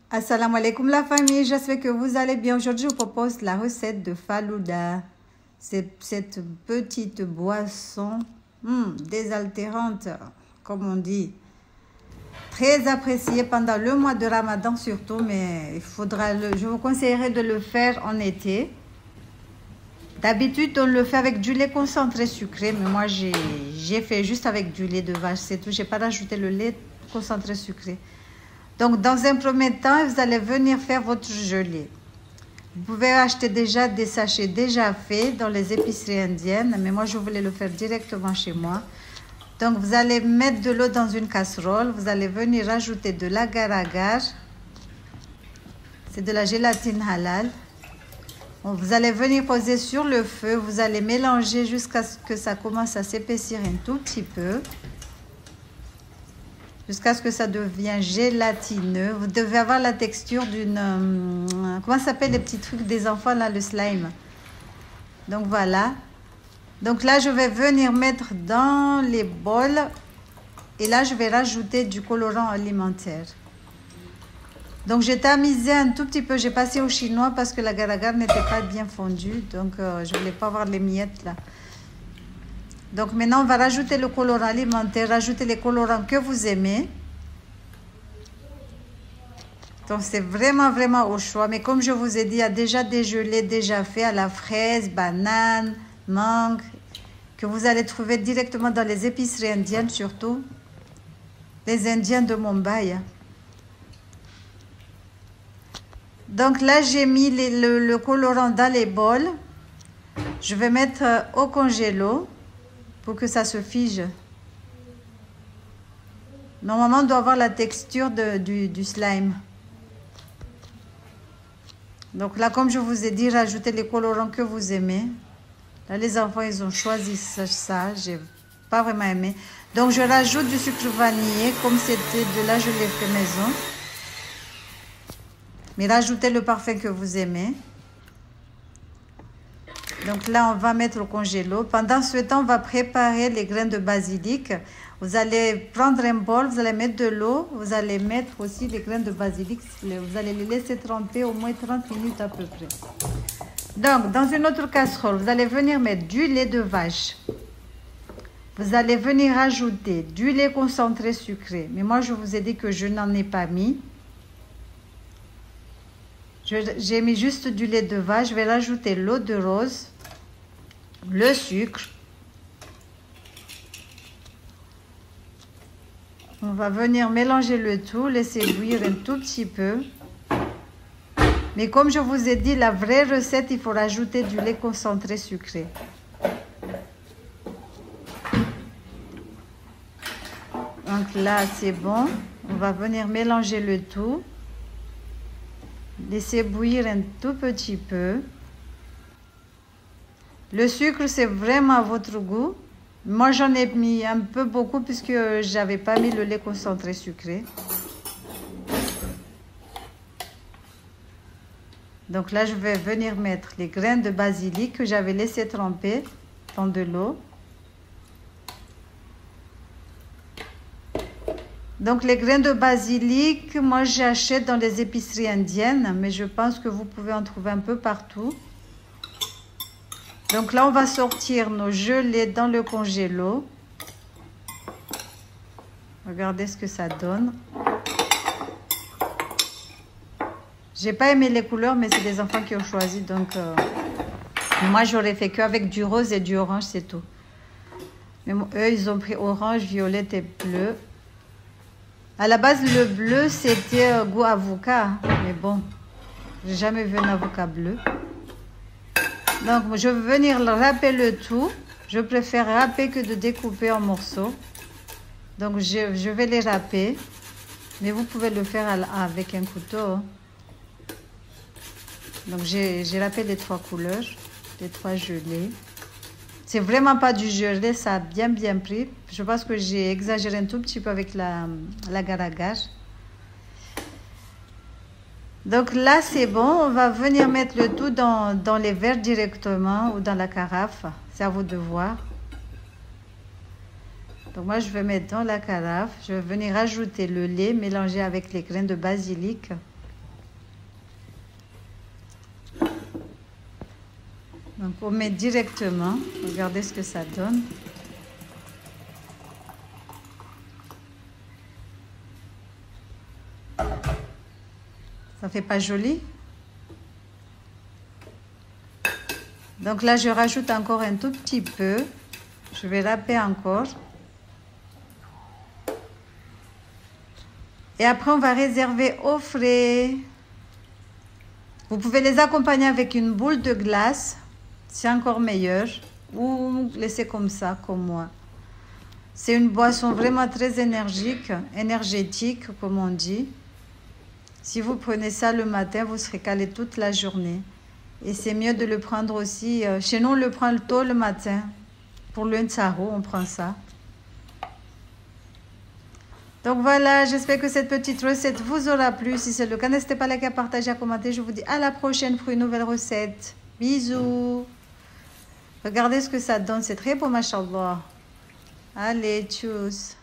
Assalamu alaikum la famille, j'espère que vous allez bien. Aujourd'hui, je vous propose la recette de Falouda. C'est cette petite boisson désaltérante, comme on dit. Très appréciée pendant le mois de Ramadan surtout, mais je vous conseillerais de le faire en été. D'habitude, on le fait avec du lait concentré sucré, mais moi, j'ai fait juste avec du lait de vache, c'est tout. Je n'ai pas rajouté le lait concentré sucré. Donc, dans un premier temps, vous allez venir faire votre gelée. Vous pouvez acheter déjà des sachets déjà faits dans les épiceries indiennes, mais moi, je voulais le faire directement chez moi. Donc, vous allez mettre de l'eau dans une casserole. Vous allez venir ajouter de l'agar-agar. C'est de la gélatine halal. Vous allez venir poser sur le feu. Vous allez mélanger jusqu'à ce que ça commence à s'épaissir un tout petit peu. Jusqu'à ce que ça devienne gélatineux. Vous devez avoir la texture d'une... comment ça s'appelle les petits trucs des enfants là, le slime. Donc voilà. Donc là, je vais venir mettre dans les bols. Et là, je vais rajouter du colorant alimentaire. Donc j'ai tamisé un tout petit peu. J'ai passé au chinois parce que l'agar-agar n'était pas bien fondu. Donc je ne voulais pas avoir les miettes là. Donc maintenant, on va rajouter le colorant alimentaire, rajouter les colorants que vous aimez. Donc c'est vraiment au choix. Mais comme je vous ai dit, il y a déjà des gelées déjà faits à la fraise, banane, mangue, que vous allez trouver directement dans les épiceries indiennes surtout. Les Indiens de Mumbai. Donc là, j'ai mis le colorant dans les bols. Je vais mettre au congélo pour que ça se fige. Normalement, on doit avoir la texture du slime. Donc là, comme je vous ai dit, rajoutez les colorants que vous aimez. Là, les enfants, ils ont choisi ça. J'ai pas vraiment aimé. Donc, je rajoute du sucre vanillé, comme c'était de la gelée fait maison. Mais rajoutez le parfum que vous aimez. Donc là, on va mettre au congélo. Pendant ce temps, on va préparer les graines de basilic. Vous allez prendre un bol, vous allez mettre de l'eau. Vous allez mettre aussi les graines de basilic. Vous allez les laisser tremper au moins 30 minutes à peu près. Donc, dans une autre casserole, vous allez venir mettre du lait de vache. Vous allez venir ajouter du lait concentré sucré. Mais moi, je vous ai dit que je n'en ai pas mis. J'ai mis juste du lait de vache. Je vais rajouter l'eau de rose, le sucre. On va venir mélanger le tout, laisser bouillir un tout petit peu. Mais comme je vous ai dit, la vraie recette, il faut rajouter du lait concentré sucré. Donc là, c'est bon. On va venir mélanger le tout. Laissez bouillir un tout petit peu. Le sucre, c'est vraiment à votre goût. Moi, j'en ai mis un peu beaucoup puisque j'avais pas mis le lait concentré sucré. Donc là, je vais venir mettre les graines de basilic que j'avais laissé tremper dans de l'eau. Donc les graines de basilic, moi j'achète dans les épiceries indiennes, mais je pense que vous pouvez en trouver un peu partout. Donc là, on va sortir nos gelées dans le congélo. Regardez ce que ça donne. J'ai pas aimé les couleurs, mais c'est des enfants qui ont choisi, donc moi j'aurais fait qu'avec du rose et du orange, c'est tout. Mais eux, ils ont pris orange, violette et bleu. À la base, le bleu, c'était goût avocat. Mais bon, j'ai jamais vu un avocat bleu. Donc, je vais venir râper le tout. Je préfère râper que de découper en morceaux. Donc, je vais les râper. Mais vous pouvez le faire avec un couteau. Donc, j'ai râpé les 3 couleurs, les 3 gelées. C'est vraiment pas du gelé, ça a bien pris. Je pense que j'ai exagéré un tout petit peu avec l'agar-agar. Donc là, c'est bon. On va venir mettre le tout dans les verres directement ou dans la carafe. C'est à vous de voir. Donc moi, je vais mettre dans la carafe. Je vais venir ajouter le lait mélangé avec les graines de basilic. Donc on met directement, regardez ce que ça donne. Ça fait pas joli? Donc là je rajoute encore un tout petit peu. Je vais râper encore. Et après on va réserver au frais. Vous pouvez les accompagner avec une boule de glace. C'est encore meilleur. Ou laisser comme ça, comme moi. C'est une boisson vraiment très énergétique, comme on dit. Si vous prenez ça le matin, vous serez calé toute la journée. Et c'est mieux de le prendre aussi. Chez nous, on le prend tôt le matin. Pour le nsaro, on prend ça. Donc voilà, j'espère que cette petite recette vous aura plu. Si c'est le cas, n'hésitez pas à liker, à partager, à commenter. Je vous dis à la prochaine pour une nouvelle recette. Bisous. Regardez ce que ça donne. C'est très beau, machallah. Allez, tchuss.